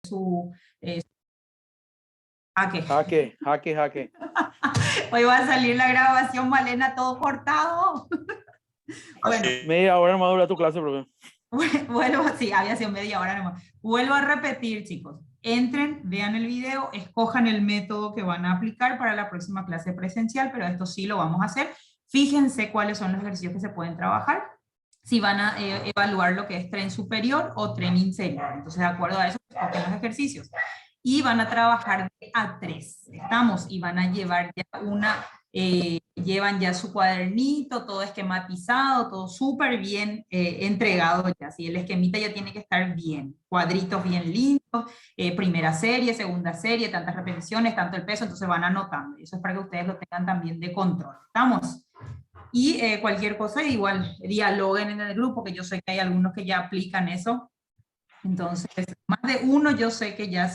su Jaque. Hoy va a salir la grabación, Malena, todo cortado. Bueno, media hora más dura tu clase, profe. Vuelvo, sí, había sido media hora nomás. Vuelvo a repetir, chicos. Entren, vean el video, escojan el método que van a aplicar para la próxima clase presencial, pero esto sí lo vamos a hacer. Fíjense cuáles son los ejercicios que se pueden trabajar. Si van a evaluar lo que es tren superior o tren inferior. Entonces, de acuerdo a eso, escogen los ejercicios. Y van a trabajar de A3. ¿Estamos? Y van a llevar ya llevan ya su cuadernito, todo esquematizado, todo súper bien entregado ya. ¿Sí? El esquemita ya tiene que estar bien, cuadritos bien lindos, primera serie, segunda serie, tantas repeticiones, tanto el peso, entonces van anotando. Eso es para que ustedes lo tengan también de control. ¿Estamos? Y cualquier cosa, igual, dialoguen en el grupo, que yo sé que hay algunos que ya aplican eso. Entonces, más de uno yo sé que ya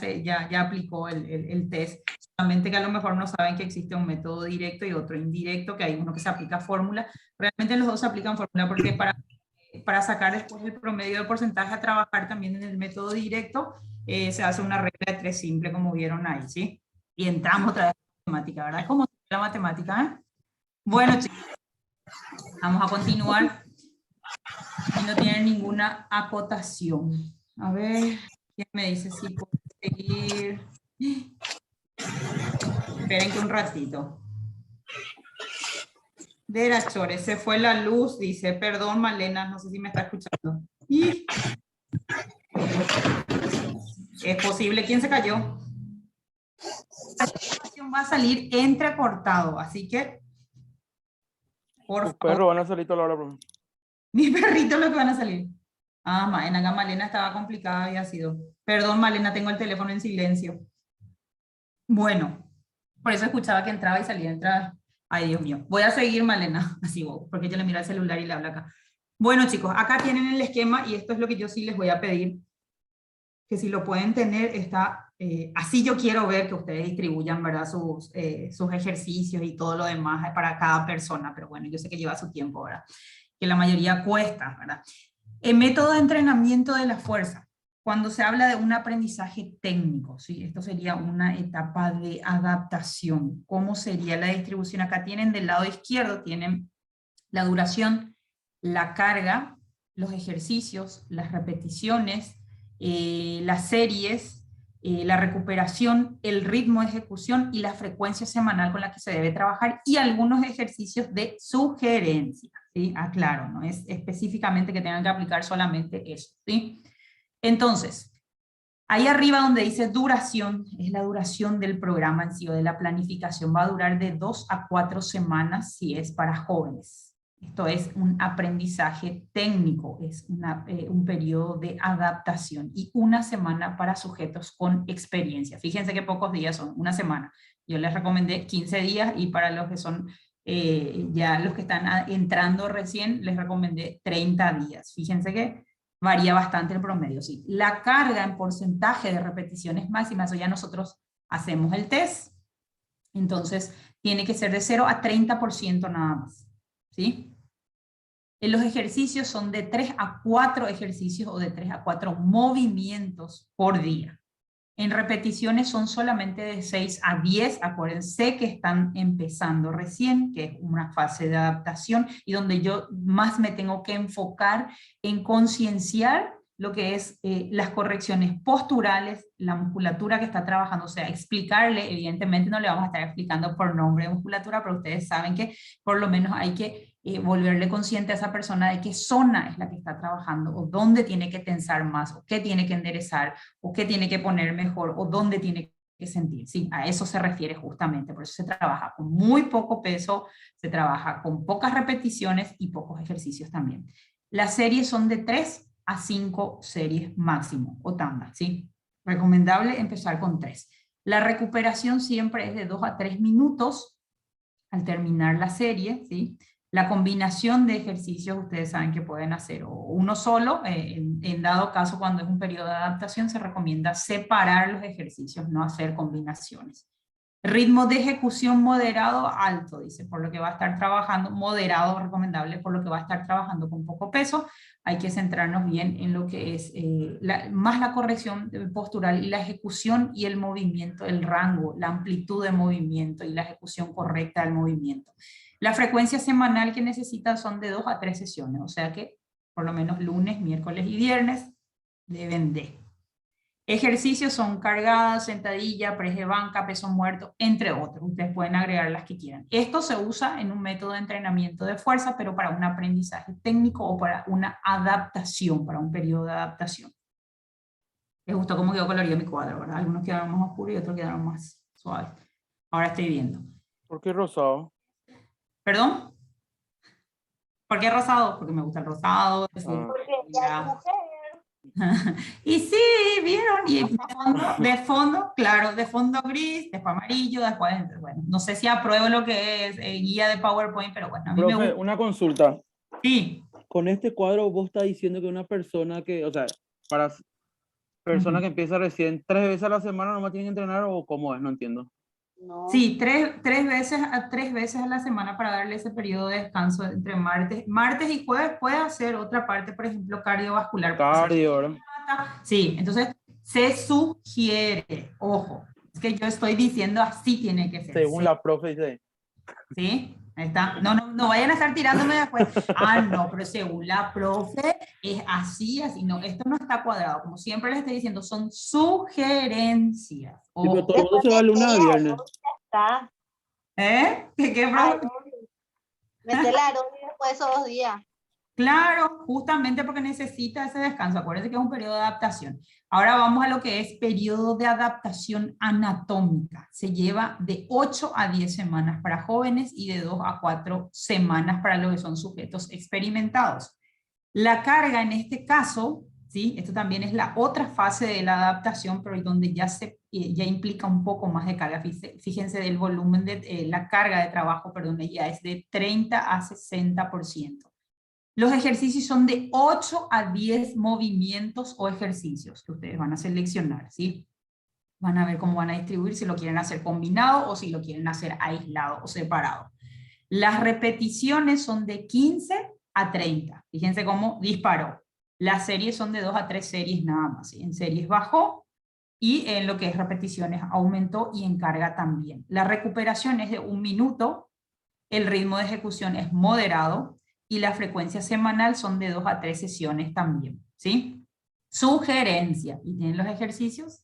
aplicó el test, solamente que a lo mejor no saben que existe un método directo y otro indirecto, que hay uno que se aplica fórmula. Realmente los dos se aplican fórmula porque para sacar después el promedio de porcentaje a trabajar también en el método directo, se hace una regla de 3 simple, como vieron ahí, ¿sí? Y entramos otra vez en la matemática, ¿verdad? ¿Cómo se la matemática, eh? Bueno, chicos, vamos a continuar. Y no tienen ninguna acotación. A ver, ¿quién me dice si puedo seguir? Esperen que un ratito. Vera Chores, se fue la luz, dice. Perdón, Malena, no sé si me está escuchando. ¿Y? Es posible, ¿quién se cayó? La información va a salir entrecortado, así que por favor. Perros van a salir toda la hora, profe. Mis perritos lo que van a salir. Ah, Malena estaba complicada, había sido. Perdón, Malena, tengo el teléfono en silencio. Bueno, por eso escuchaba que entraba y salía, entraba. Ay, Dios mío. Voy a seguir, Malena, así voy, porque yo le miro al celular y le hablo acá. Bueno, chicos, acá tienen el esquema y esto es lo que yo sí les voy a pedir, que si lo pueden tener, está, así yo quiero ver que ustedes distribuyan, ¿verdad? Sus ejercicios y todo lo demás para cada persona, pero bueno, yo sé que lleva su tiempo, ¿verdad? Que la mayoría cuesta, ¿verdad? El método de entrenamiento de la fuerza. Cuando se habla de un aprendizaje técnico, ¿sí? Esto sería una etapa de adaptación. ¿Cómo sería la distribución? Acá tienen del lado izquierdo, tienen la duración, la carga, los ejercicios, las repeticiones, las series, la recuperación, el ritmo de ejecución y la frecuencia semanal con la que se debe trabajar y algunos ejercicios de sugerencia. ¿Sí? Aclaro, no es específicamente que tengan que aplicar solamente eso. ¿Sí? Entonces, ahí arriba donde dice duración, es la duración del programa en sí o de la planificación. Va a durar de 2 a 4 semanas si es para jóvenes. Esto es un aprendizaje técnico, es un periodo de adaptación y una semana para sujetos con experiencia. Fíjense que pocos días son, una semana. Yo les recomendé 15 días y para los que son ya los que están entrando recién, les recomendé 30 días. Fíjense que varía bastante el promedio, sí. La carga en porcentaje de repeticiones máximas, eso ya nosotros hacemos el test, entonces tiene que ser de 0 a 30% nada más, ¿sí? Los ejercicios son de 3 a 4 ejercicios o de 3 a 4 movimientos por día. En repeticiones son solamente de 6 a 10, acuérdense que están empezando recién, que es una fase de adaptación y donde yo más me tengo que enfocar en concienciar lo que es las correcciones posturales, la musculatura que está trabajando, o sea, explicarle, evidentemente no le vamos a estar explicando por nombre de musculatura, pero ustedes saben que por lo menos hay que volverle consciente a esa persona de qué zona es la que está trabajando, o dónde tiene que tensar más, o qué tiene que enderezar, o qué tiene que poner mejor, o dónde tiene que sentir. Sí, a eso se refiere justamente, por eso se trabaja con muy poco peso, se trabaja con pocas repeticiones y pocos ejercicios también. Las series son de 3 a 5 series máximo, o tandas, ¿sí? Recomendable empezar con 3. La recuperación siempre es de 2 a 3 minutos al terminar la serie, ¿sí? La combinación de ejercicios, ustedes saben que pueden hacer o uno solo, en dado caso cuando es un periodo de adaptación se recomienda separar los ejercicios, no hacer combinaciones. Ritmo de ejecución moderado alto, dice, por lo que va a estar trabajando, moderado recomendable, por lo que va a estar trabajando con poco peso, hay que centrarnos bien en lo que es más la corrección postural y la ejecución y el movimiento, el rango, la amplitud de movimiento y la ejecución correcta del movimiento. La frecuencia semanal que necesita son de 2 a 3 sesiones, o sea que por lo menos lunes, miércoles y viernes deben de. Ejercicios son cargadas, sentadilla, press de banca, peso muerto, entre otros. Ustedes pueden agregar las que quieran. Esto se usa en un método de entrenamiento de fuerza, pero para un aprendizaje técnico o para una adaptación, para un periodo de adaptación. Les gustó cómo quedó colorido mi cuadro, ¿verdad? Algunos quedaron más oscuros y otros quedaron más suaves. Ahora estoy viendo. ¿Por qué rosado? ¿Perdón? ¿Por qué rosado? Porque me gusta el rosado. Porque ella es mujer. Y sí, vieron, y de fondo, claro, de fondo gris, después amarillo, después, bueno, no sé si apruebo lo que es guía de PowerPoint, pero bueno, a mí me Profe, gusta. una consulta. Sí. Con este cuadro vos estás diciendo que una persona que, o sea, para persona que empieza recién 3 veces a la semana nomás tiene que entrenar o cómo es, no entiendo. No. Sí, tres veces a la semana para darle ese periodo de descanso entre martes y jueves. Puede hacer otra parte, por ejemplo, cardiovascular. Cardio, ¿verdad? Sí, entonces se sugiere, ojo, es que yo estoy diciendo así tiene que ser. Según la profe dice. ¿Sí? Ahí está. No vayan a estar tirándome después. Ah, no, pero según la profe es así, así. No, esto no está cuadrado. Como siempre les estoy diciendo, son sugerencias. Sí, pero Ojo. todo el mundo se va lunes a viernes. Está. ¿Eh? ¿Qué, profe? Mete la aerobio después de esos 2 días. Claro, justamente porque necesita ese descanso. Acuérdense que es un periodo de adaptación. Ahora vamos a lo que es periodo de adaptación anatómica. Se lleva de 8 a 10 semanas para jóvenes y de 2 a 4 semanas para los que son sujetos experimentados. La carga en este caso, ¿sí? Esto también es la otra fase de la adaptación, pero donde ya implica un poco más de carga. Fíjense del volumen de la carga de trabajo, perdón, ya es de 30 a 60%. Los ejercicios son de 8 a 10 movimientos o ejercicios que ustedes van a seleccionar, ¿sí? Van a ver cómo van a distribuir, si lo quieren hacer combinado o si lo quieren hacer aislado o separado. Las repeticiones son de 15 a 30. Fíjense cómo disparó. Las series son de 2 a 3 series nada más, ¿sí? En series bajó y en lo que es repeticiones aumentó y en carga también. La recuperación es de 1 minuto, el ritmo de ejecución es moderado, y la frecuencia semanal son de 2 a 3 sesiones también, ¿sí? Sugerencia, y tienen los ejercicios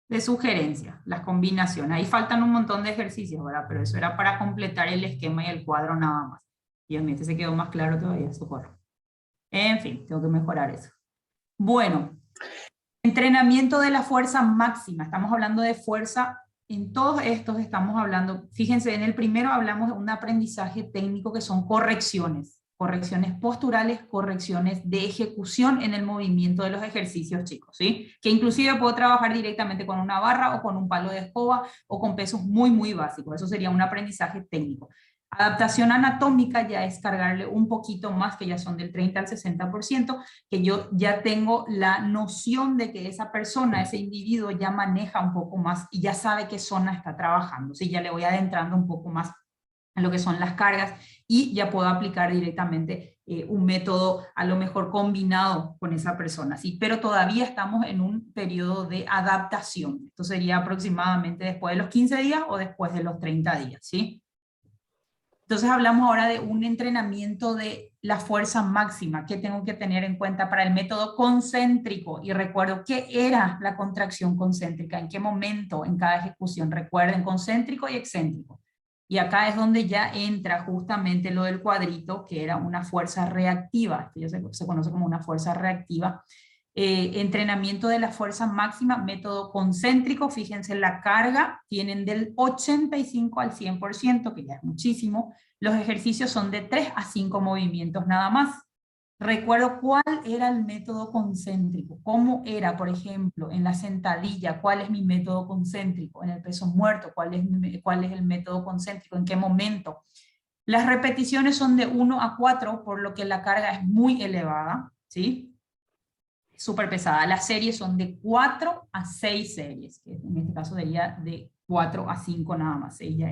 de sugerencia, las combinaciones. Ahí faltan un montón de ejercicios, ¿verdad? Pero eso era para completar el esquema y el cuadro nada más. Y a mí este se quedó más claro todavía, socorro. En fin, tengo que mejorar eso. Bueno, entrenamiento de la fuerza máxima. Estamos hablando de fuerza. En todos estos estamos hablando, fíjense, en el primero hablamos de un aprendizaje técnico que son correcciones posturales, correcciones de ejecución en el movimiento de los ejercicios, chicos, ¿sí? Que inclusive puedo trabajar directamente con una barra o con un palo de escoba o con pesos muy, muy básicos. Eso sería un aprendizaje técnico. Adaptación anatómica ya es cargarle un poquito más, que ya son del 30 al 60%, que yo ya tengo la noción de que esa persona, ese individuo ya maneja un poco más y ya sabe qué zona está trabajando. ¿Sí? Ya le voy adentrando un poco más en lo que son las cargas y ya puedo aplicar directamente un método a lo mejor combinado con esa persona, ¿sí? Pero todavía estamos en un periodo de adaptación. Esto sería aproximadamente después de los 15 días o después de los 30 días, ¿sí? Entonces hablamos ahora de un entrenamiento de la fuerza máxima que tengo que tener en cuenta para el método concéntrico. Y recuerdo qué era la contracción concéntrica, en qué momento en cada ejecución. Recuerden, concéntrico y excéntrico. Y acá es donde ya entra justamente lo del cuadrito, que era una fuerza reactiva, que se conoce como una fuerza reactiva. Entrenamiento de la fuerza máxima, método concéntrico, fíjense la carga, tienen del 85 al 100%, que ya es muchísimo. Los ejercicios son de 3 a 5 movimientos nada más. Recuerdo cuál era el método concéntrico, cómo era, por ejemplo, en la sentadilla, cuál es mi método concéntrico, en el peso muerto, cuál es el método concéntrico, en qué momento. Las repeticiones son de 1 a 4, por lo que la carga es muy elevada, ¿sí? Súper pesada. Las series son de 4 a 6 series, que en este caso sería de 4 a 5 nada más, ella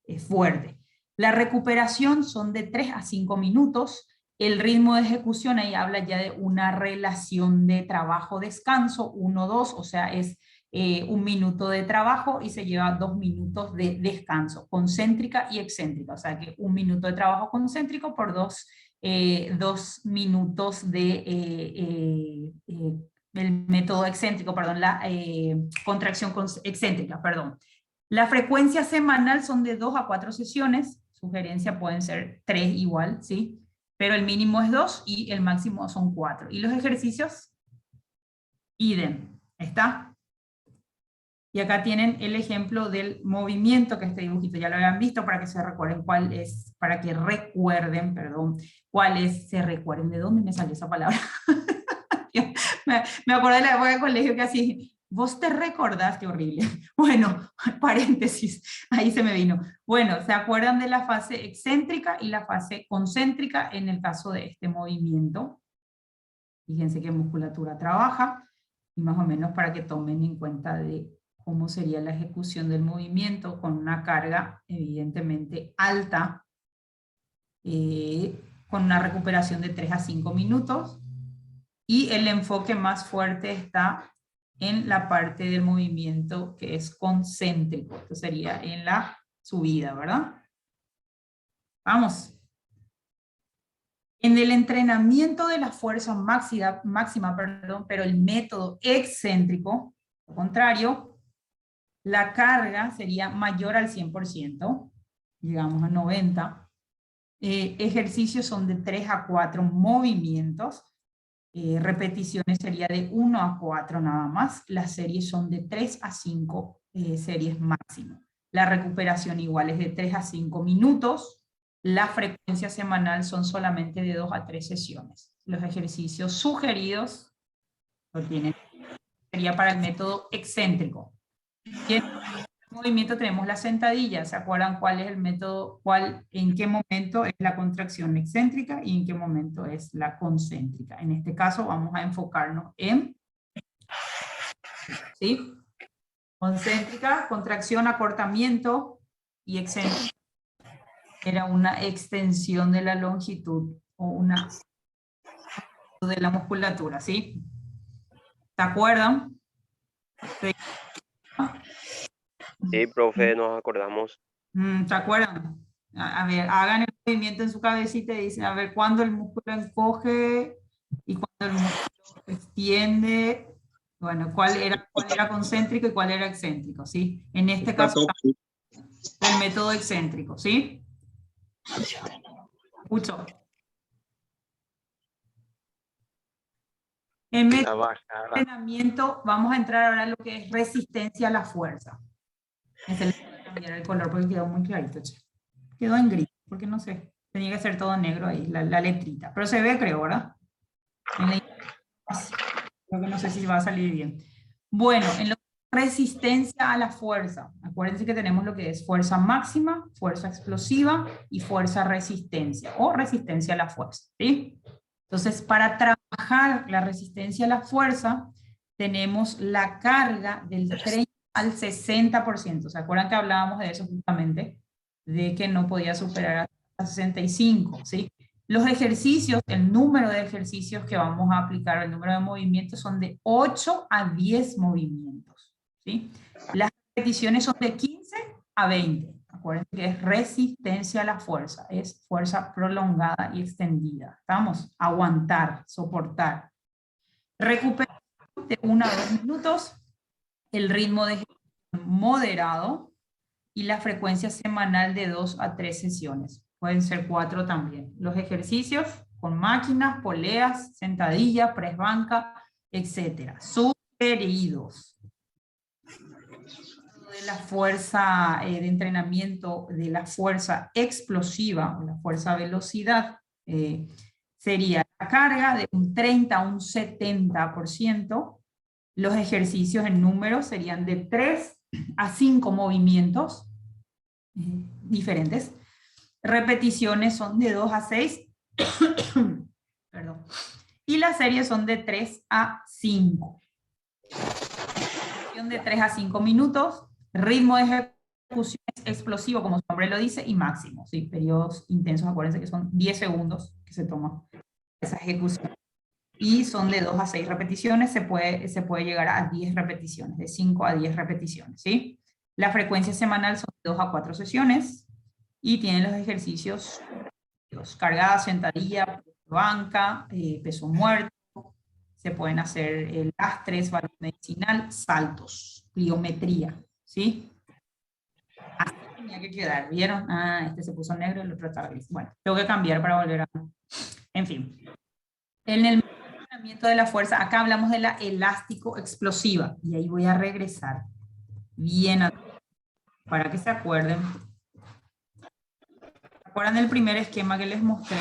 es fuerte. La recuperación son de 3 a 5 minutos, El ritmo de ejecución ahí habla ya de una relación de trabajo-descanso, 1-2, o sea, es 1 minuto de trabajo y se lleva 2 minutos de descanso, concéntrica y excéntrica, o sea que 1 minuto de trabajo concéntrico por 2 minutos de el método excéntrico, perdón, la contracción excéntrica, perdón. La frecuencia semanal son de 2 a 4 sesiones, sugerencia pueden ser 3 igual, ¿sí? Pero el mínimo es 2 y el máximo son 4. ¿Y los ejercicios? Idem, ¿está? Y acá tienen el ejemplo del movimiento, que este dibujito ya lo habían visto, para que se recuerden cuál es, para que recuerden, perdón, cuál es, se recuerden de dónde me salió esa palabra. me acuerdo de la época de colegio que así, vos te recordás, qué horrible. Bueno, paréntesis, ahí se me vino. Bueno, ¿se acuerdan de la fase excéntrica y la fase concéntrica en el caso de este movimiento? Fíjense qué musculatura trabaja, y más o menos para que tomen en cuenta de cómo sería la ejecución del movimiento con una carga evidentemente alta, con una recuperación de 3 a 5 minutos, y el enfoque más fuerte está en la parte del movimiento que es concéntrico, esto sería en la subida, ¿verdad? Vamos. En el entrenamiento de la fuerza máxima, pero el método excéntrico, al contrario, la carga sería mayor al 100%, llegamos a 90%, ejercicios son de 3 a 4 movimientos, repeticiones sería de 1 a 4 nada más, las series son de 3 a 5 series máximo. La recuperación igual es de 3 a 5 minutos, la frecuencia semanal son solamente de 2 a 3 sesiones. Los ejercicios sugeridos lo tienen, sería para el método excéntrico. Y en el movimiento tenemos la sentadilla. ¿Se acuerdan cuál es el método, en qué momento es la contracción excéntrica y en qué momento es la concéntrica? En este caso vamos a enfocarnos en, ¿sí? Concéntrica, contracción, acortamiento, y excéntrica era una extensión de la longitud o una de la musculatura, ¿sí? ¿Se acuerdan? Sí, profe, nos acordamos. ¿Se acuerdan? A ver, hagan el movimiento en su cabecita y dicen, a ver, cuándo el músculo encoge y cuándo el músculo extiende. Bueno, cuál era concéntrico y cuál era excéntrico, ¿sí? En este caso, el método excéntrico, ¿sí? Escucho. En método de entrenamiento vamos a entrar ahora en lo que es resistencia a la fuerza. Este le voy a cambiar el color porque quedó muy clarito. Quedó en gris, porque no sé, tenía que ser todo negro ahí, la letrita. Pero se ve, creo, ¿verdad? Creo que no sé si va a salir bien. Bueno, en lo que es resistencia a la fuerza, acuérdense que tenemos lo que es fuerza máxima, fuerza explosiva y fuerza resistencia, o resistencia a la fuerza, ¿sí? Entonces, para trabajar la resistencia a la fuerza, tenemos la carga del 30 al 60%. ¿Se acuerdan que hablábamos de eso justamente? De que no podía superar a 65, ¿sí? Los ejercicios, el número de ejercicios que vamos a aplicar, el número de movimientos son de 8 a 10 movimientos, ¿sí? Las repeticiones son de 15 a 20. Acuérdense que es resistencia a la fuerza, es fuerza prolongada y extendida. ¿Estamos? Aguantar, soportar. Recuperación de 1 a 2 minutos, el ritmo de ejecución moderado y la frecuencia semanal de 2 a 3 sesiones. Pueden ser 4 también. Los ejercicios con máquinas, poleas, sentadilla, press banca, etc. Sugeridos. De la fuerza de entrenamiento, de la fuerza explosiva o la fuerza velocidad, sería la carga de un 30 a un 70%. Los ejercicios en número serían de 3 a 5 movimientos diferentes. Repeticiones son de 2 a 6. Perdón. Y las series son de 3 a 5. De 3 a 5 minutos. Ritmo de ejecución explosivo, como su nombre lo dice, y máximo, ¿sí? Periodos intensos, acuérdense que son 10 segundos que se toma esa ejecución. Y son de 2 a 6 repeticiones, se puede llegar a 10 repeticiones, de 5 a 10 repeticiones, ¿sí? La frecuencia semanal son de 2 a 4 sesiones y tienen los ejercicios cargada, sentadilla, banca, peso muerto, se pueden hacer lastres, balón medicinal, saltos, pliometría, ¿sí? Así tenía que quedar, ¿vieron? Ah, este se puso negro, el otro está gris. Bueno, tengo que cambiar para volver a... En fin. En el entrenamiento de la fuerza, acá hablamos de la elástico explosiva, y ahí voy a regresar bien para que se acuerden. ¿Se acuerdan del primer esquema que les mostré?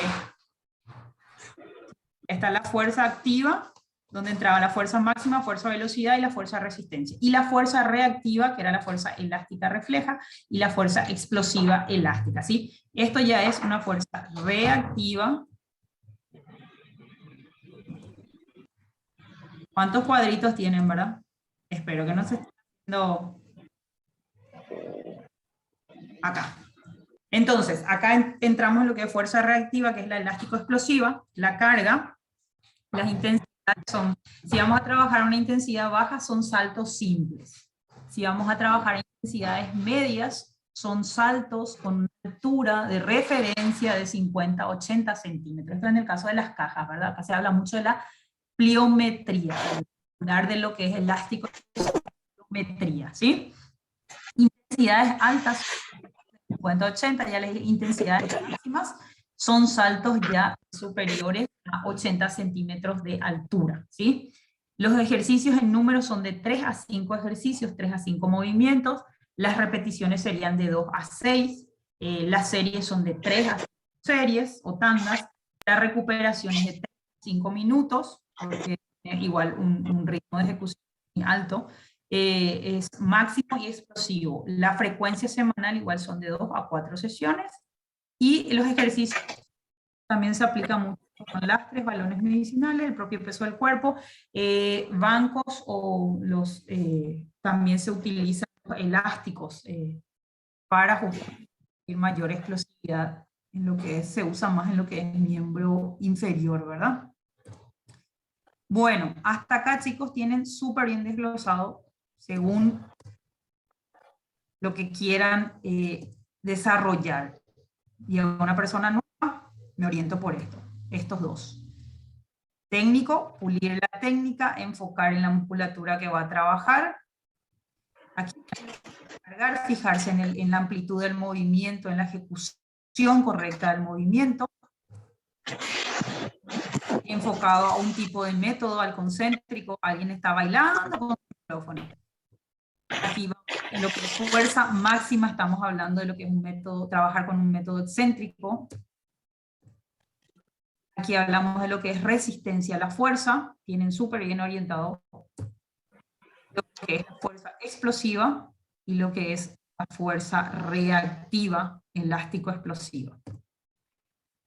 Está la fuerza activa, donde entraba la fuerza máxima, fuerza velocidad y la fuerza resistencia. Y la fuerza reactiva, que era la fuerza elástica refleja, y la fuerza explosiva elástica, ¿sí? Esto ya es una fuerza reactiva. ¿Cuántos cuadritos tienen, verdad? Espero que no se esté viendo acá. Entonces, acá entramos en lo que es fuerza reactiva, que es la elástico explosiva, la carga, las intensidades son, si vamos a trabajar una intensidad baja, son saltos simples. Si vamos a trabajar intensidades medias, son saltos con una altura de referencia de 50 a 80 centímetros. Esto en el caso de las cajas, ¿verdad? Acá se habla mucho de la pliometría, hablar de lo que es elástico, pliometría, ¿sí? Intensidades altas, 50 a 80, ya las intensidades máximas, son saltos ya superiores a 80 centímetros de altura, ¿sí? Los ejercicios en número son de 3 a 5 ejercicios, 3 a 5 movimientos, las repeticiones serían de 2 a 6, las series son de 3 a 5 series o tandas, la recuperación es de 3 a 5 minutos, porque igual un ritmo de ejecución muy alto, es máximo y explosivo. La frecuencia semanal igual son de 2 a 4 sesiones, y los ejercicios también se aplican mucho con lastres, balones medicinales, el propio peso del cuerpo, bancos o los, también se utilizan elásticos para justificar mayor explosividad en lo que es, se usa más en lo que es el miembro inferior, ¿verdad? Bueno, hasta acá, chicos, tienen súper bien desglosado según lo que quieran desarrollar. Y a una persona nueva, me oriento por esto, estos dos. Técnico, pulir la técnica, enfocar en la musculatura que va a trabajar. Aquí, cargar, fijarse en la amplitud del movimiento, en la ejecución correcta del movimiento. Enfocado a un tipo de método, al concéntrico, alguien está bailando con el micrófono. Aquí en lo que es fuerza máxima estamos hablando de lo que es un método, trabajar con un método excéntrico. Aquí hablamos de lo que es resistencia a la fuerza, tienen súper bien orientado lo que es la fuerza explosiva y lo que es la fuerza reactiva, elástico explosiva.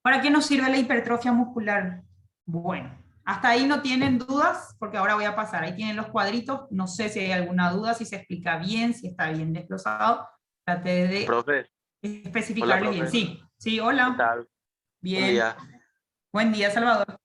¿Para qué nos sirve la hipertrofia muscular? Bueno, hasta ahí no tienen dudas, porque ahora voy a pasar, ahí tienen los cuadritos, no sé si hay alguna duda, si se explica bien, si está bien desglosado, traté de Profe, especificarle hola, bien. profe. Sí, sí, ¿Qué hola. tal? Bien. Buen día. Buen día, Salvador.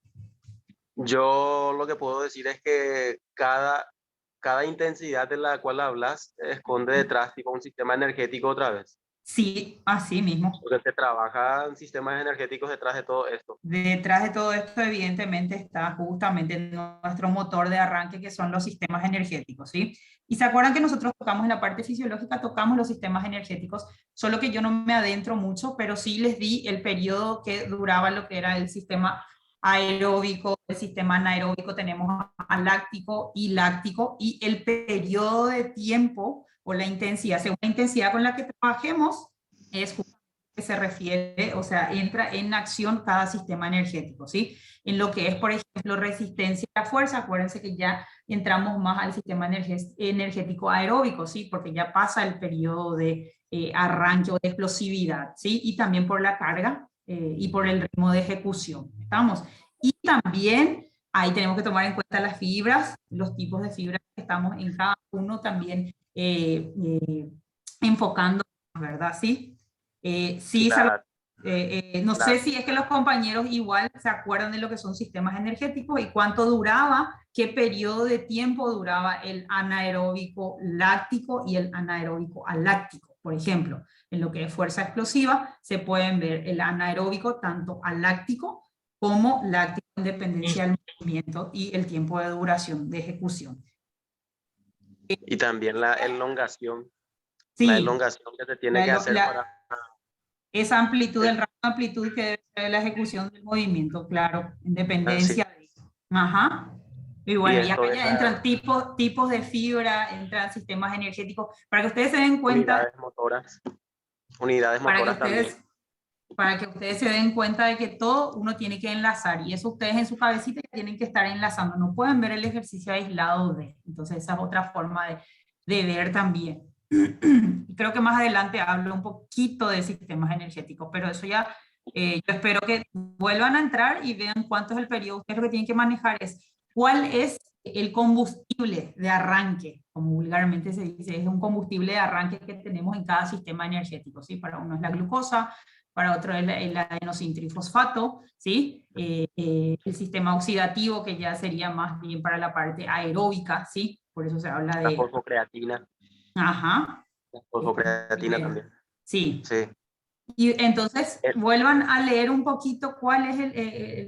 Yo lo que puedo decir es que cada intensidad de la cual hablas esconde detrás tipo un sistema energético otra vez. Sí, así mismo. Porque se trabajan sistemas energéticos detrás de todo esto. Detrás de todo esto, evidentemente, está justamente nuestro motor de arranque, que son los sistemas energéticos, ¿sí? Y se acuerdan que nosotros tocamos en la parte fisiológica, tocamos los sistemas energéticos, solo que yo no me adentro mucho, pero sí les di el periodo que duraba lo que era el sistema aeróbico, el sistema anaeróbico, tenemos aláctico y láctico, y el periodo de tiempo o la intensidad, según la intensidad con la que trabajemos, es justamente que se refiere, o sea, entra en acción cada sistema energético, ¿sí? En lo que es, por ejemplo, resistencia a la fuerza, acuérdense que ya entramos más al sistema energético aeróbico, ¿sí? Porque ya pasa el periodo de arranque o de explosividad, ¿sí? Y también por la carga y por el ritmo de ejecución, ¿estamos? Y también ahí tenemos que tomar en cuenta las fibras, los tipos de fibras que estamos en cada uno también enfocando, ¿verdad? ¿Sí? Sí, Claro. No Claro. sé si es que los compañeros igual se acuerdan de lo que son sistemas energéticos y cuánto duraba, qué periodo de tiempo duraba el anaeróbico láctico y el anaeróbico aláctico. Por ejemplo, en lo que es fuerza explosiva, se pueden ver el anaeróbico tanto aláctico como láctico en dependencia del movimiento y el tiempo de duración de ejecución. Y también la elongación Sí, que se tiene que hacer para... esa amplitud, el rango de amplitud que debe ser la ejecución del movimiento, claro, en Así. dependencia de eso. Ajá. Y Y bueno, y esto acá de ya las entran tipos de fibra, entran sistemas energéticos, para que ustedes se den cuenta, unidades para que motoras también. ustedes, para que ustedes se den cuenta de que todo uno tiene que enlazar, y eso ustedes en su cabecita ya tienen que estar enlazando, no pueden ver el ejercicio aislado de, entonces esa es otra forma de ver también. Y creo que más adelante hablo un poquito de sistemas energéticos, pero eso ya, yo espero que vuelvan a entrar y vean cuánto es el periodo. Ustedes lo que tienen que manejar es cuál es el combustible de arranque, como vulgarmente se dice, es un combustible de arranque que tenemos en cada sistema energético, ¿sí? Para uno es la glucosa, para otro es el adenosintrifosfato, ¿sí? El sistema oxidativo, que ya sería más bien para la parte aeróbica, ¿sí? Por eso se habla La de... fosfocreatina. Ajá. La fosfocreatina también. Sí. Sí. Y entonces Eh, vuelvan a leer un poquito cuáles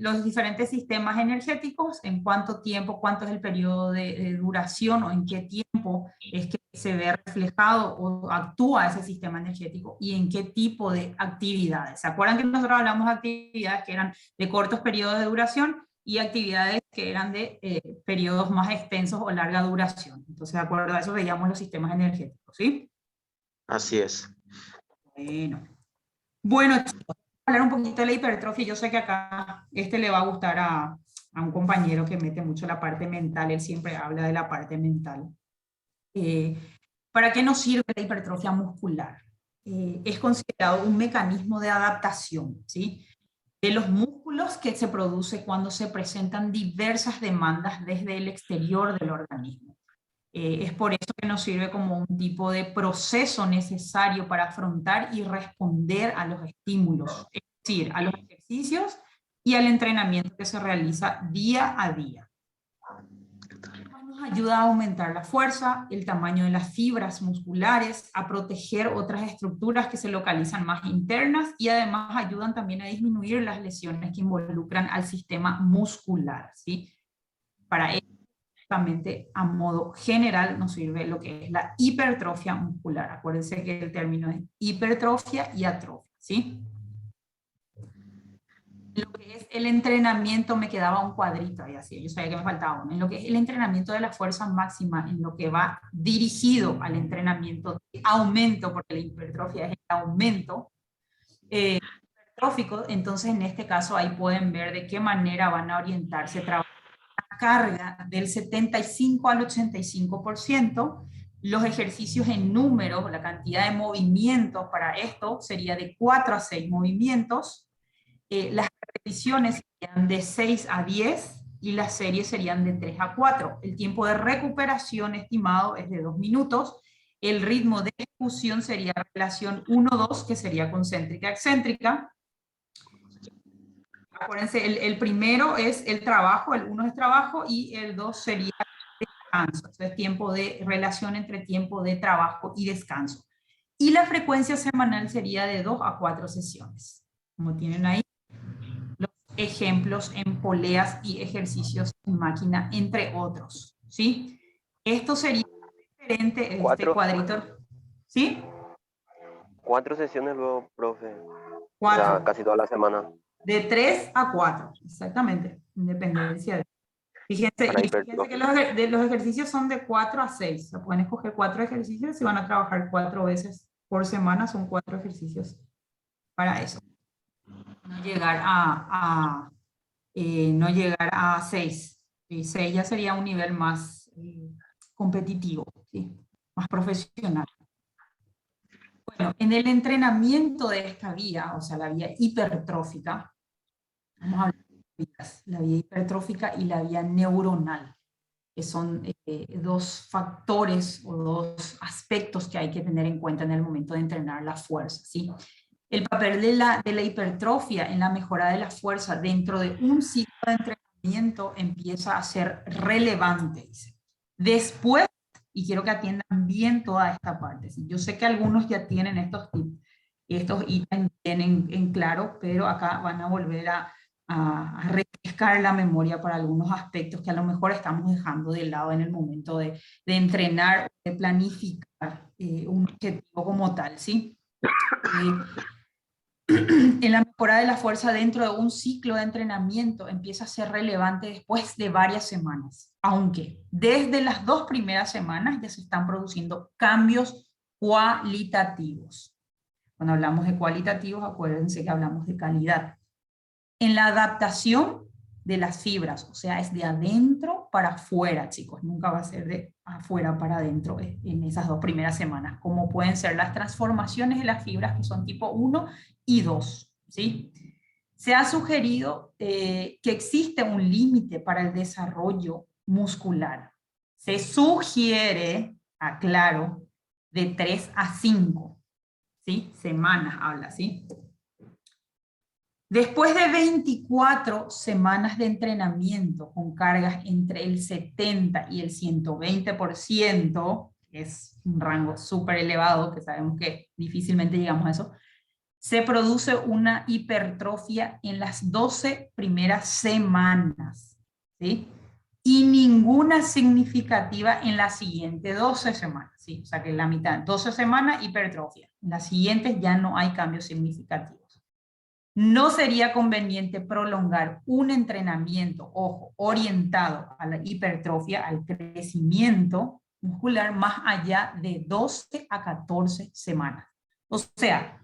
los diferentes sistemas energéticos, en cuánto tiempo, cuánto es el periodo de duración o en qué tiempo es que se ve reflejado o actúa ese sistema energético y en qué tipo de actividades. ¿Se acuerdan que nosotros hablamos de actividades que eran de cortos periodos de duración y actividades que eran de periodos más extensos o larga duración? Entonces, de acuerdo a eso veíamos los sistemas energéticos, ¿sí? Así es. Bueno, chicos, vamos a hablar un poquito de la hipertrofia. Yo sé que acá le va a gustar a un compañero que mete mucho la parte mental, él siempre habla de la parte mental. ¿Para qué nos sirve la hipertrofia muscular? Es considerado un mecanismo de adaptación, ¿sí? De los músculos que se produce cuando se presentan diversas demandas desde el exterior del organismo. Es por eso que nos sirve como un tipo de proceso necesario para afrontar y responder a los estímulos, es decir, a los ejercicios y al entrenamiento que se realiza día a día. Nos ayuda a aumentar la fuerza, el tamaño de las fibras musculares, a proteger otras estructuras que se localizan más internas y además ayudan también a disminuir las lesiones que involucran al sistema muscular, ¿sí? Para ello, a modo general nos sirve lo que es la hipertrofia muscular. Acuérdense que el término es hipertrofia y atrofia, ¿sí? Lo que es el entrenamiento, me quedaba un cuadrito ahí así, yo sabía que me faltaba uno. En lo que es el entrenamiento de la fuerza máxima, en lo que va dirigido al entrenamiento de aumento, porque la hipertrofia es el aumento hipertrófico, entonces en este caso ahí pueden ver de qué manera van a orientarse trabajando carga del 75 al 85%, los ejercicios en números, la cantidad de movimientos para esto sería de 4 a 6 movimientos, las repeticiones serían de 6 a 10 y las series serían de 3 a 4. El tiempo de recuperación estimado es de 2 minutos, el ritmo de ejecución sería relación 1-2, que sería concéntrica-excéntrica. Acuérdense, el primero es el trabajo, el 1 es trabajo y el 2 sería descanso. Entonces, tiempo de relación entre tiempo de trabajo y descanso. Y la frecuencia semanal sería de 2 a 4 sesiones. Como tienen ahí los ejemplos en poleas y ejercicios en máquina, entre otros. ¿Sí? Esto sería diferente, este cuadrito. ¿Sí? 4 sesiones luego, profe. O 4. sea, casi toda la semana. De 3 a 4, exactamente, en dependencia de... Fíjense, Para y fíjense que hipertrofia. los ejercicios son de 4 a 6. O sea, pueden escoger 4 ejercicios y van a trabajar 4 veces por semana, son 4 ejercicios para eso. No llegar no llegar a 6. 6 ya sería un nivel más competitivo, ¿sí? Más profesional. Bueno, en el entrenamiento de esta vía, o sea, la vía hipertrófica, vamos a hablar de vías, la vía hipertrófica y la vía neuronal, que son dos factores o dos aspectos que hay que tener en cuenta en el momento de entrenar la fuerza, ¿sí? El papel de la hipertrofia en la mejora de la fuerza dentro de un ciclo de entrenamiento empieza a ser relevante, dice. Después, y quiero que atiendan bien toda esta parte, ¿sí? Yo sé que algunos ya tienen estos tips, estos ítems tienen en claro, pero acá van a volver a refrescar la memoria para algunos aspectos que a lo mejor estamos dejando de lado en el momento de entrenar, de planificar un objetivo como tal, ¿sí? En la mejora de la fuerza dentro de un ciclo de entrenamiento empieza a ser relevante después de varias semanas, aunque desde las 2 primeras semanas ya se están produciendo cambios cualitativos. Cuando hablamos de cualitativos, acuérdense que hablamos de calidad. En la adaptación de las fibras, o sea, es de adentro para afuera, chicos, nunca va a ser de afuera para adentro en esas 2 primeras semanas, como pueden ser las transformaciones de las fibras que son tipo 1 y 2, ¿sí? Se ha sugerido que existe un límite para el desarrollo muscular. Se sugiere, aclaro, de 3 a 5, ¿sí? Semanas habla, ¿sí? Después de 24 semanas de entrenamiento con cargas entre el 70 y el 120%, que es un rango súper elevado, que sabemos que difícilmente llegamos a eso, se produce una hipertrofia en las 12 primeras semanas, ¿sí? Y ninguna significativa en las siguientes 12 semanas, ¿sí? O sea que en la mitad, 12 semanas, hipertrofia. En las siguientes ya no hay cambios significativos. No sería conveniente prolongar un entrenamiento, ojo, orientado a la hipertrofia, al crecimiento muscular, más allá de 12 a 14 semanas. O sea,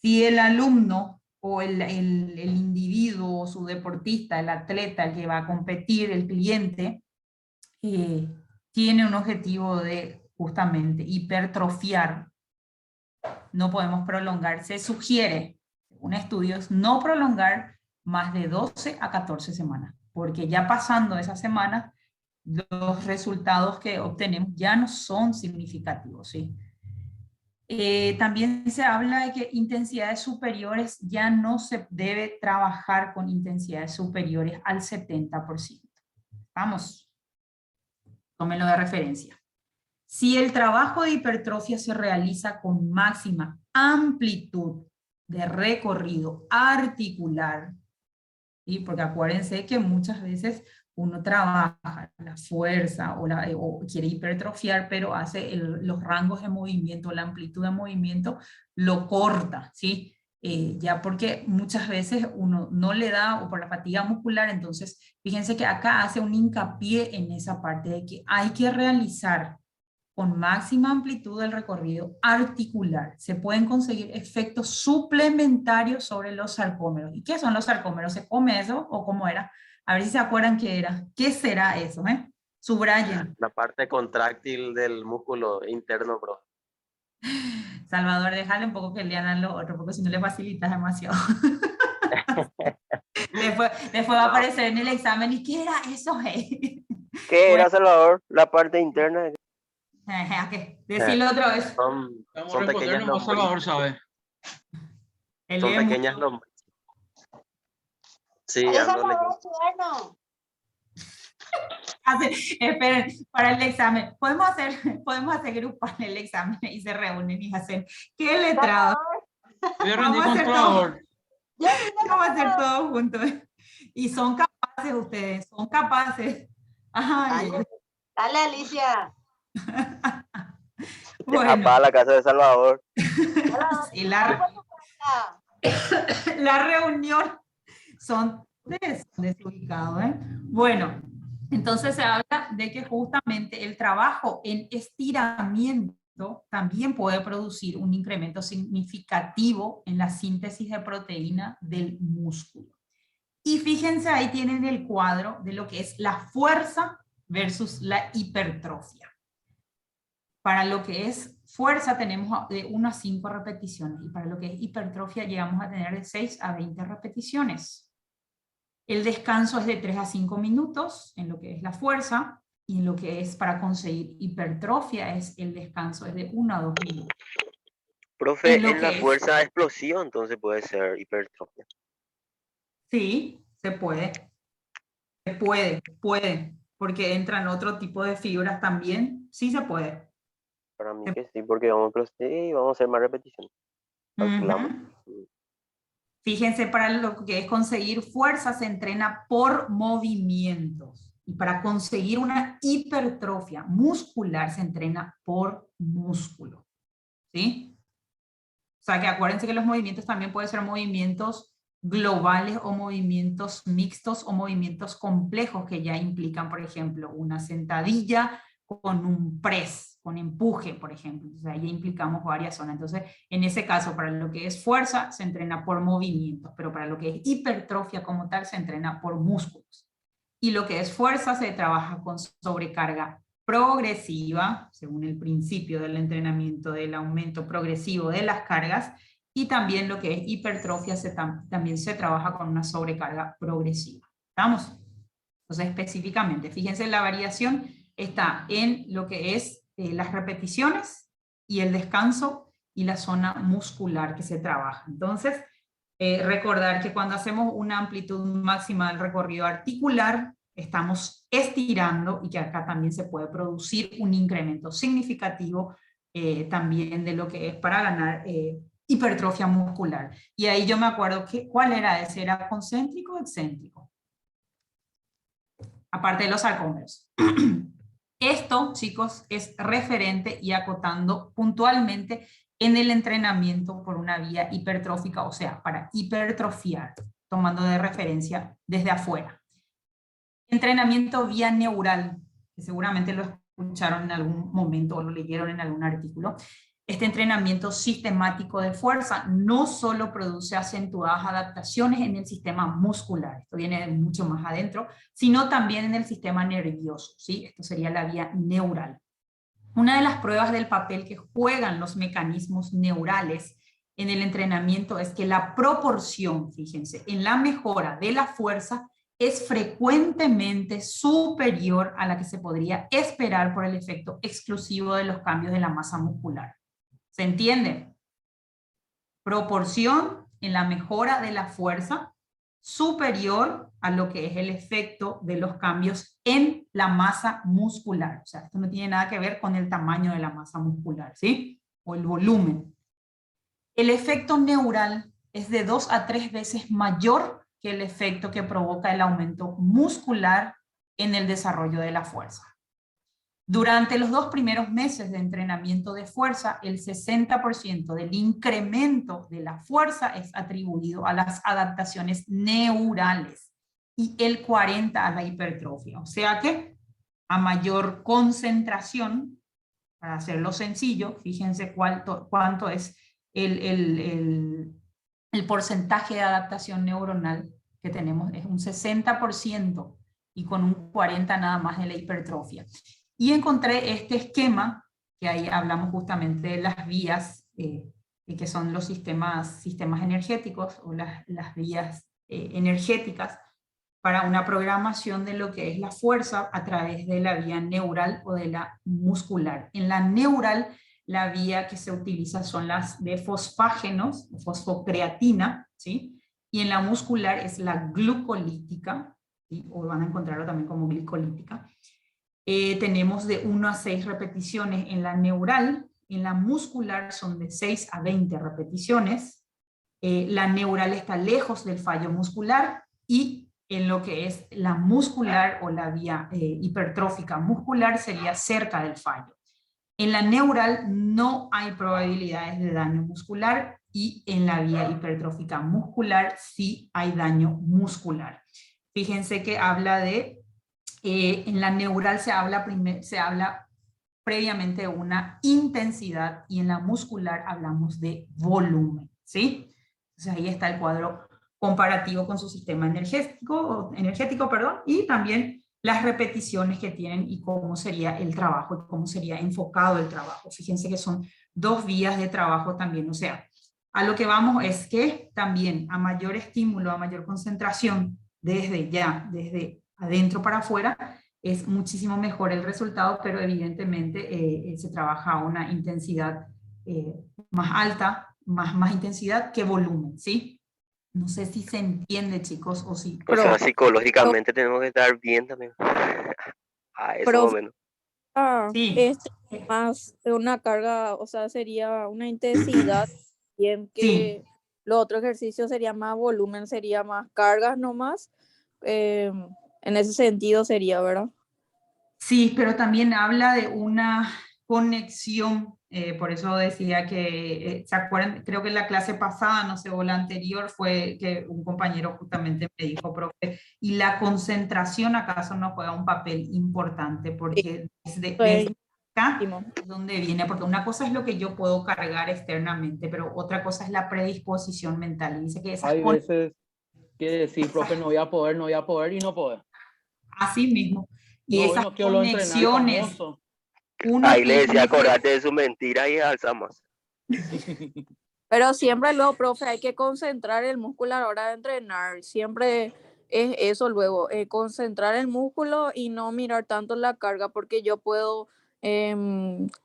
si el alumno o el individuo, su deportista, el atleta, el que va a competir, el cliente, tiene un objetivo de justamente hipertrofiar, no podemos prolongar. Se sugiere, según estudios, no prolongar más de 12 a 14 semanas, porque ya pasando esas semanas, los resultados que obtenemos ya no son significativos, ¿sí? También se habla de que intensidades superiores ya no se debe trabajar con intensidades superiores al 70%. Vamos, tómenlo de referencia. Si el trabajo de hipertrofia se realiza con máxima amplitud de recorrido articular, ¿sí? Porque acuérdense que muchas veces uno trabaja la fuerza o quiere hipertrofiar, pero hace los rangos de movimiento, la amplitud de movimiento, lo corta, ¿sí? Ya porque muchas veces uno no le da, o por la fatiga muscular, entonces fíjense que acá hace un hincapié en esa parte de que hay que realizar con máxima amplitud del recorrido articular. Se pueden conseguir efectos suplementarios sobre los sarcómeros. ¿Y qué son los sarcómeros? ¿Se come eso o cómo era? A ver si se acuerdan qué era. ¿Qué será eso? Subrayen. La parte contráctil del músculo interno, bro. Salvador, déjale un poco que lean a lo otro, porque si no le facilitas demasiado. después va a aparecer en el examen. ¿Y qué era eso? ¿Qué era, Salvador? La parte interna. Decirlo otra vez. Son pequeñas lombrices. Salvador sabe. Son pequeñas lombrices. Sí, Arnold. Esperen, para el examen, podemos hacer grupos en el examen y se reúnen y hacen, ¿qué letrado? Vamos a hacer todos juntos. Y son capaces ustedes, son capaces. Ay. Dale, Alicia. Bueno. Para la casa de Salvador. Y la reunión son desubicados, ¿eh? Bueno, entonces se habla de que justamente el trabajo en estiramiento también puede producir un incremento significativo en la síntesis de proteína del músculo. Y fíjense, ahí tienen el cuadro de lo que es la fuerza versus la hipertrofia. Para lo que es fuerza tenemos de 1 a 5 repeticiones y para lo que es hipertrofia llegamos a tener de 6 a 20 repeticiones. El descanso es de 3 a 5 minutos en lo que es la fuerza y en lo que es para conseguir hipertrofia el descanso es de 1 a 2 minutos. Profe, en lo en la que es, fuerza explosiva entonces puede ser hipertrofia. sí, puede, porque entran otro tipo de fibras también, sí se puede. Para mí Se- que sí, porque vamos a explosión y vamos a hacer más repeticiones. Calculamos. Ujú. Fíjense, para lo que es conseguir fuerza se entrena por movimientos. Y para conseguir una hipertrofia muscular se entrena por músculo. ¿Sí? O sea que acuérdense que los movimientos también pueden ser movimientos globales o movimientos mixtos o movimientos complejos que ya implican, por ejemplo, una sentadilla con un press, con empuje, por ejemplo. O sea, ya implicamos varias zonas. Entonces, en ese caso, para lo que es fuerza, se entrena por movimientos, pero para lo que es hipertrofia como tal, se entrena por músculos. Y lo que es fuerza se trabaja con sobrecarga progresiva, según el principio del entrenamiento del aumento progresivo de las cargas, y también lo que es hipertrofia también se trabaja con una sobrecarga progresiva. ¿Estamos? Entonces, específicamente, fíjense, la variación está en lo que es las repeticiones y el descanso y la zona muscular que se trabaja. Entonces, recordar que cuando hacemos una amplitud máxima del recorrido articular, estamos estirando y que acá también se puede producir un incremento significativo también de lo que es para ganar hipertrofia muscular. Y ahí yo me acuerdo que, ¿cuál era ese? ¿Era concéntrico o excéntrico? Aparte de los sarcómeros. Esto, chicos, es referente y acotando puntualmente en el entrenamiento por una vía hipertrófica, o sea, para hipertrofiar, tomando de referencia desde afuera. Entrenamiento vía neural, que seguramente lo escucharon en algún momento o lo leyeron en algún artículo. Este entrenamiento sistemático de fuerza no solo produce acentuadas adaptaciones en el sistema muscular, esto viene mucho más adentro, sino también en el sistema nervioso, ¿sí? Esto sería la vía neural. Una de las pruebas del papel que juegan los mecanismos neurales en el entrenamiento es que la proporción, fíjense, en la mejora de la fuerza es frecuentemente superior a la que se podría esperar por el efecto exclusivo de los cambios de la masa muscular. ¿Se entiende? Proporción en la mejora de la fuerza superior a lo que es el efecto de los cambios en la masa muscular. O sea, esto no tiene nada que ver con el tamaño de la masa muscular, ¿sí? O el volumen. El efecto neural es de 2 a 3 veces mayor que el efecto que provoca el aumento muscular en el desarrollo de la fuerza. Durante los 2 primeros meses de entrenamiento de fuerza, el 60% del incremento de la fuerza es atribuido a las adaptaciones neurales y el 40% a la hipertrofia. O sea que a mayor concentración, para hacerlo sencillo, fíjense cuánto es el porcentaje de adaptación neuronal que tenemos, es un 60% y con un 40% nada más de la hipertrofia. Y encontré este esquema, que ahí hablamos justamente de las vías, que son los sistemas energéticos, o las vías energéticas, para una programación de lo que es la fuerza a través de la vía neural o de la muscular. En la neural, la vía que se utiliza son las de fosfágenos, fosfocreatina, ¿sí? Y en la muscular es la glucolítica, ¿sí? O van a encontrarlo también como glicolítica. Tenemos de 1 a 6 repeticiones en la neural, en la muscular son de 6 a 20 repeticiones, la neural está lejos del fallo muscular y en lo que es la muscular o la vía hipertrófica muscular sería cerca del fallo. En la neural no hay probabilidades de daño muscular y en la vía hipertrófica muscular sí hay daño muscular. Fíjense que habla de en la neural se habla previamente de una intensidad y en la muscular hablamos de volumen, ¿sí? Entonces ahí está el cuadro comparativo con su sistema energético, y también las repeticiones que tienen y cómo sería el trabajo, y cómo sería enfocado el trabajo. Fíjense que son 2 vías de trabajo también, o sea, a lo que vamos es que también a mayor estímulo, a mayor concentración, desde adentro para afuera, es muchísimo mejor el resultado, pero evidentemente se trabaja a una intensidad más alta, más intensidad que volumen, ¿sí? No sé si se entiende, chicos, o si... O sea, Profe, psicológicamente tenemos que estar bien también. A eso más o profe, menos. Sí, este más de una carga, o sea, sería una intensidad, bien sí. que los otros ejercicios sería más volumen, sería más cargas nomás. eh, en ese sentido sería, ¿verdad? Sí, pero también habla de una conexión, por eso decía que, ¿se acuerdan? Creo que en la clase pasada, no sé, o la anterior, fue que un compañero justamente me dijo, profe, y la concentración acaso no juega un papel importante, Sí, porque fue desde acá importantísimo. es donde viene, porque una cosa es lo que yo puedo cargar externamente, pero otra cosa es la predisposición mental, y dice que esas Hay veces que decir, profe, no voy a poder y no poder. así mismo, y No, hoy esas no quiero lo entrenar el conexiones, famoso. uno Ahí le decía, tiene que... acordate de su mentira y alzamos. Pero siempre luego, profe, hay que concentrar el músculo a la hora de entrenar. Siempre es eso luego, concentrar el músculo y no mirar tanto la carga, porque yo puedo,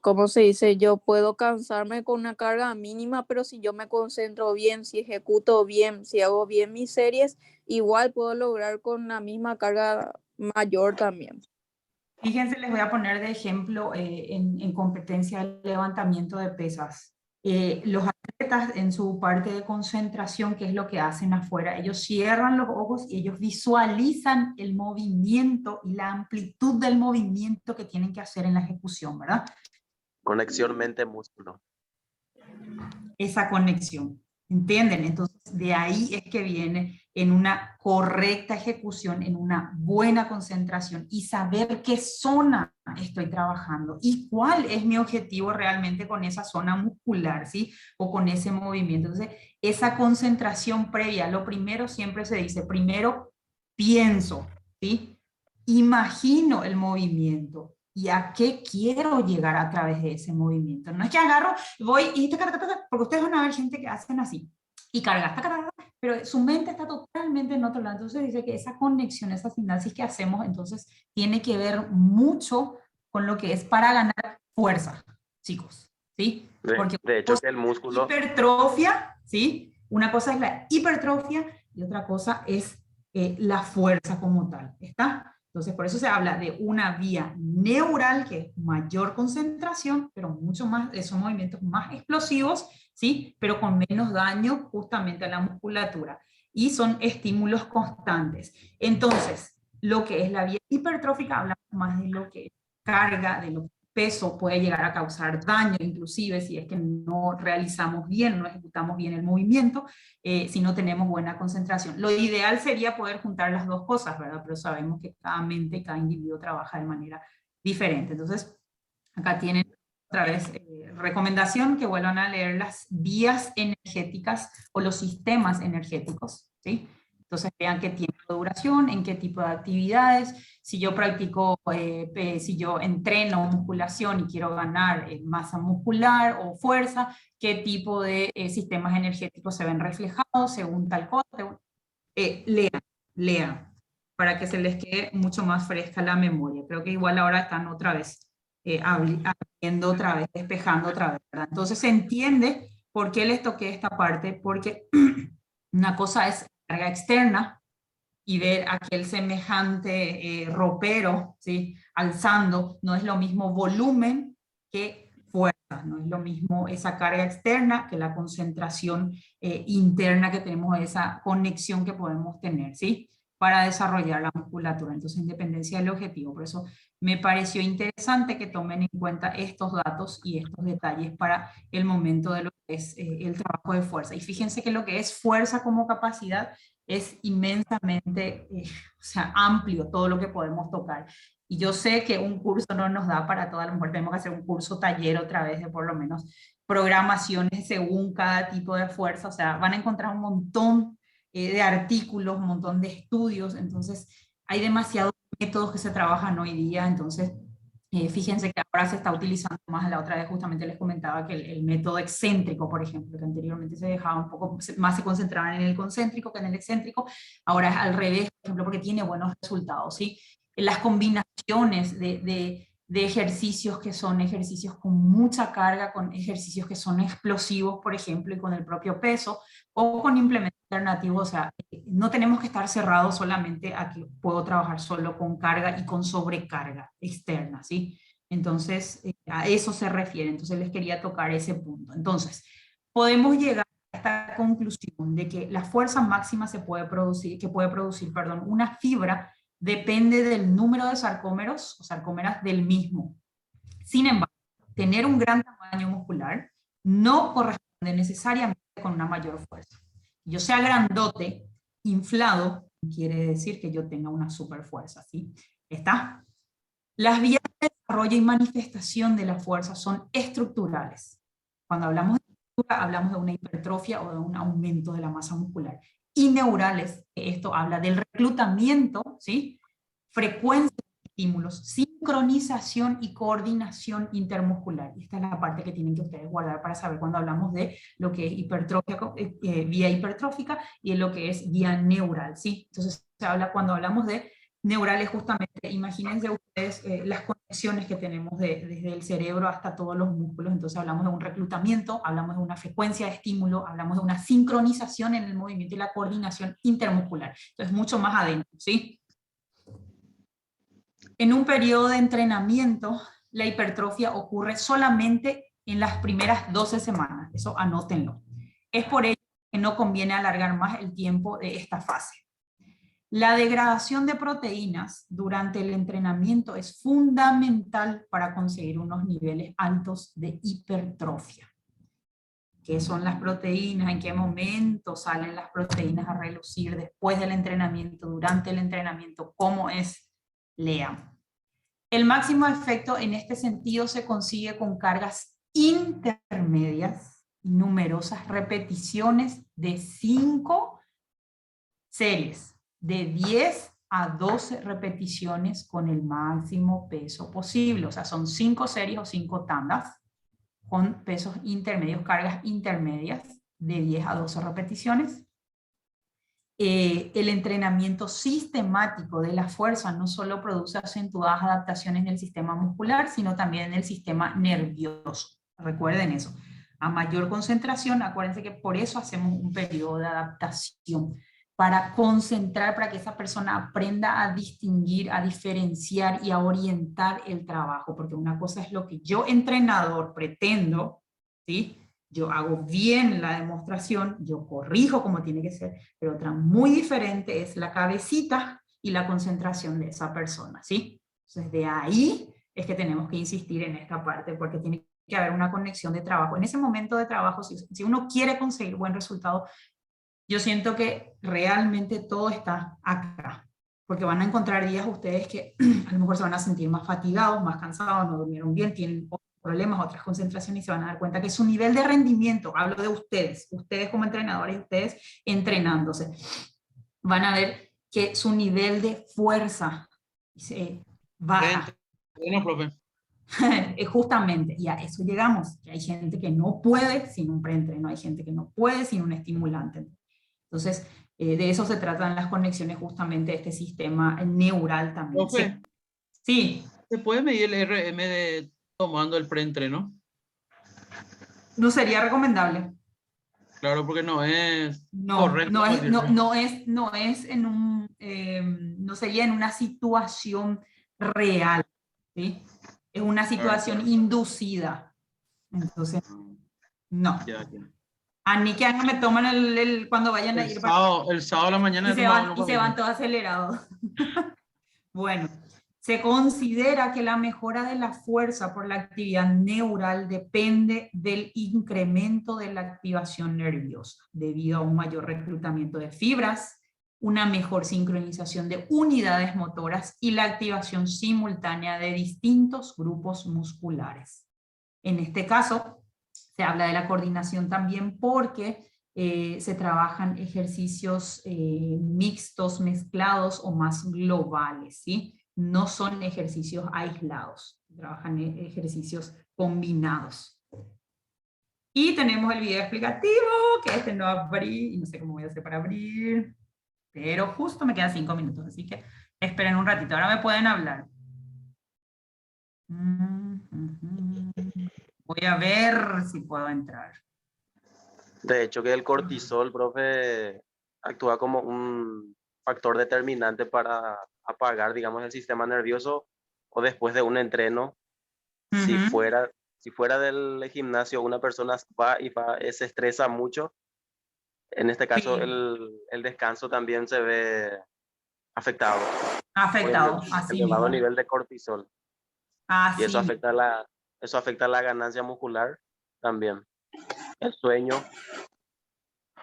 ¿cómo se dice? Yo puedo cansarme con una carga mínima, pero si yo me concentro bien, si ejecuto bien, si hago bien mis series, igual puedo lograr con la misma carga mayor también. Fíjense, les voy a poner de ejemplo en competencia de levantamiento de pesas. Los atletas en su parte de concentración, ¿qué es lo que hacen afuera? Ellos cierran los ojos y ellos visualizan el movimiento y la amplitud del movimiento que tienen que hacer en la ejecución, ¿verdad? Conexión mente-músculo. Esa conexión, ¿entienden? Entonces, de ahí es que viene en una correcta ejecución, en una buena concentración y saber qué zona estoy trabajando y cuál es mi objetivo realmente con esa zona muscular, ¿sí? O con ese movimiento. Entonces, esa concentración previa, lo primero siempre se dice, primero pienso, ¿sí? Imagino el movimiento y a qué quiero llegar a través de ese movimiento. No es que agarro, voy y porque ustedes van a ver gente que hacen así y carga, pero su mente está totalmente en otro lado. Entonces dice que esa conexión, esa sinapsis que hacemos, entonces tiene que ver mucho con lo que es para ganar fuerza, chicos, ¿sí? Porque De hecho, que el músculo, hipertrofia, ¿sí? Una cosa es la hipertrofia y otra cosa es la fuerza como tal, ¿está? Entonces, por eso se habla de una vía neural, que es mayor concentración, pero mucho más, son movimientos más explosivos, ¿sí? Pero con menos daño justamente a la musculatura. Y son estímulos constantes. Entonces, lo que es la vía hipertrófica, hablamos más de lo que es carga, de lo que peso puede llegar a causar daño, inclusive si es que no realizamos bien, no ejecutamos bien el movimiento, si no tenemos buena concentración. Lo ideal sería poder juntar las dos cosas, ¿verdad? Pero sabemos que cada mente, cada individuo trabaja de manera diferente. Entonces, acá tienen otra vez recomendación que vuelvan a leer las vías energéticas o los sistemas energéticos, ¿sí? Entonces vean qué tiempo de duración, en qué tipo de actividades, si yo practico, si yo entreno musculación y quiero ganar masa muscular o fuerza, qué tipo de sistemas energéticos se ven reflejados según tal cosa. Lean, para que se les quede mucho más fresca la memoria. Creo que igual ahora están otra vez abriendo otra vez, despejando otra vez, ¿verdad? Entonces se entiende por qué les toqué esta parte, porque una cosa es carga externa y ver aquel semejante ropero, ¿sí? Alzando, no es lo mismo volumen que fuerza, no es lo mismo esa carga externa que la concentración interna que tenemos, esa conexión que podemos tener, ¿sí? Para desarrollar la musculatura. Entonces, independencia del objetivo. Por eso me pareció interesante que tomen en cuenta estos datos y estos detalles para el momento de lo que es el trabajo de fuerza. Y fíjense que lo que es fuerza como capacidad es inmensamente, o sea, amplio todo lo que podemos tocar. Y yo sé que un curso no nos da para todo, a lo mejor tenemos que hacer un curso taller otra vez de por lo menos programaciones según cada tipo de fuerza, o sea, van a encontrar un montón de artículos, un montón de estudios, entonces hay demasiados métodos que se trabajan hoy día, entonces fíjense que ahora se está utilizando más, la otra vez justamente les comentaba que el método excéntrico, por ejemplo, que anteriormente se dejaba un poco, más se concentraban en el concéntrico que en el excéntrico, ahora es al revés, por ejemplo, porque tiene buenos resultados, ¿sí? Las combinaciones de ejercicios que son ejercicios con mucha carga, con ejercicios que son explosivos, por ejemplo, y con el propio peso, o con implementos alternativos. O sea, no tenemos que estar cerrados solamente a que puedo trabajar solo con carga y con sobrecarga externa, ¿sí? Entonces, a eso se refiere. Entonces, les quería tocar ese punto. Entonces, podemos llegar a esta conclusión de que la fuerza máxima que puede producir, perdón, una fibra depende del número de sarcómeros o sarcómeras del mismo. Sin embargo, tener un gran tamaño muscular no corresponde necesariamente con una mayor fuerza. Yo sea grandote, inflado, quiere decir que yo tenga una super fuerza, ¿sí? ¿Está? Las vías de desarrollo y manifestación de la fuerza son estructurales. Cuando hablamos de estructura, hablamos de una hipertrofia o de un aumento de la masa muscular. Y neurales, esto habla del reclutamiento, ¿sí? Frecuencia de estímulos, sincronización y coordinación intermuscular. Y esta es la parte que tienen que ustedes guardar para saber cuando hablamos de lo que es hipertrofia, vía hipertrófica y lo que es vía neural, ¿sí? Entonces se habla, cuando hablamos de neurales, justamente, imagínense ustedes las conexiones que tenemos desde el cerebro hasta todos los músculos. Entonces hablamos de un reclutamiento, hablamos de una frecuencia de estímulo, hablamos de una sincronización en el movimiento y la coordinación intermuscular. Entonces mucho más adentro, ¿sí? En un periodo de entrenamiento, la hipertrofia ocurre solamente en las primeras 12 semanas, eso anótenlo. Es por ello que no conviene alargar más el tiempo de esta fase. La degradación de proteínas durante el entrenamiento es fundamental para conseguir unos niveles altos de hipertrofia. ¿Qué son las proteínas? ¿En qué momento salen las proteínas a relucir después del entrenamiento, durante el entrenamiento? ¿Cómo es? Lean. El máximo efecto en este sentido se consigue con cargas intermedias y numerosas repeticiones de 5 series, de 10 a 12 repeticiones con el máximo peso posible. O sea, son 5 series o 5 tandas con pesos intermedios, cargas intermedias de 10 a 12 repeticiones. El entrenamiento sistemático de la fuerza no solo produce acentuadas adaptaciones en el sistema muscular, sino también en el sistema nervioso. Recuerden eso. A mayor concentración, acuérdense que por eso hacemos un periodo de adaptación, para concentrar, para que esa persona aprenda a distinguir, a diferenciar y a orientar el trabajo, porque una cosa es lo que yo, entrenador, pretendo, ¿sí? Yo hago bien la demostración, yo corrijo como tiene que ser, pero otra muy diferente es la cabecita y la concentración de esa persona, ¿sí? Entonces de ahí es que tenemos que insistir en esta parte, porque tiene que haber una conexión de trabajo. En ese momento de trabajo, si uno quiere conseguir buen resultado, yo siento que realmente todo está acá, porque van a encontrar días ustedes que a lo mejor se van a sentir más fatigados, más cansados, no durmieron bien, tienen problemas, otras concentraciones, y se van a dar cuenta que su nivel de rendimiento, hablo de ustedes como entrenadores, ustedes entrenándose, van a ver que su nivel de fuerza baja. Bueno, profe. Justamente, y a eso llegamos, que hay gente que no puede sin un preentreno, hay gente que no puede sin un estimulante. Entonces, de eso se tratan las conexiones justamente de este sistema neural también. Profe, Sí. ¿se puede medir el RM tomando el preentreno? No sería recomendable. Claro, porque no es correcto. No sería en una situación real, ¿sí? Es una situación inducida. Entonces, no. Ya. A mí que me toman cuando vayan a ir. El sábado a la mañana. Y se van todos acelerados. Bueno, se considera que la mejora de la fuerza por la actividad neural depende del incremento de la activación nerviosa, debido a un mayor reclutamiento de fibras, una mejor sincronización de unidades motoras y la activación simultánea de distintos grupos musculares. En este caso, se habla de la coordinación también porque se trabajan ejercicios mixtos, mezclados o más globales, ¿sí? No son ejercicios aislados, trabajan ejercicios combinados. Y tenemos el video explicativo, que no abrí, y no sé cómo voy a hacer para abrir, pero justo me quedan 5 minutos, así que esperen un ratito, ahora me pueden hablar. Ujú. Voy a ver si puedo entrar. De hecho, que el cortisol, profe, actúa como un factor determinante para apagar, digamos, el sistema nervioso o después de un entreno. Si Ujú. fuera del gimnasio una persona se estresa mucho, en este caso Sí, el descanso también se ve afectado. afectado, Obviamente, así elevado mismo. nivel de cortisol. Y Así mismo. eso afecta la ganancia muscular también. El sueño.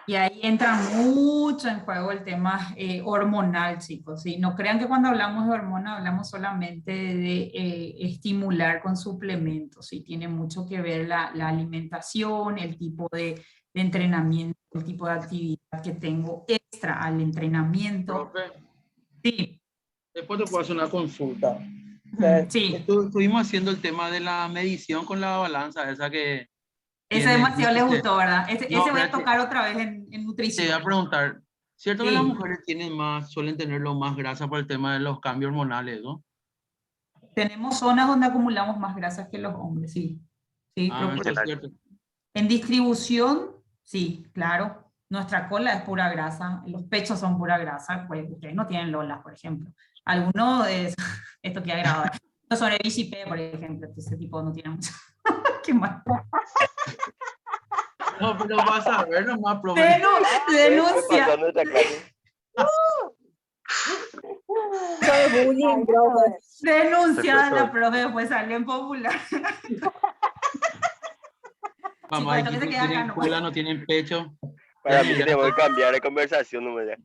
Y ahí entra mucho en juego el tema hormonal, chicos. ¿Sí? No crean que cuando hablamos de hormonas hablamos solamente de estimular con suplementos. ¿Sí? Tiene mucho que ver la alimentación, el tipo de entrenamiento, el tipo de actividad que tengo extra al entrenamiento. Profe, Sí, después te puedo hacer una consulta. O sea, sí. estuvimos haciendo el tema de la medición con la balanza, esa que Ese tiene, demasiado les gustó, ¿verdad? no, Ese voy a pero tocar otra vez en te voy nutrición. a preguntar, ¿cierto que las Sí. mujeres suelen tenerlo más grasa por el tema de los cambios hormonales, ¿no? Tenemos zonas donde acumulamos más grasas que los hombres, sí. Sí, Ah, eso es cierto. en distribución, sí, claro. Nuestra cola es pura grasa, los pechos son pura grasa, pues ustedes no tienen lolas, por ejemplo. Algunos, esto que ha grabado, los sobre BCP, por ejemplo, ese tipo no tiene mucho. Qué mal. No, pero vas a ver nomás, profe. ¿Qué Denuncia. pasó en nuestra calle? Soy bullying, profe. Denunciada la profe, después salió en popular. Mamá, Chicos, esto que se dijiste, queda acá tienen no cola, no tienen pecho. Para Ya mí que mira, tengo que cambiar de conversación, no me da.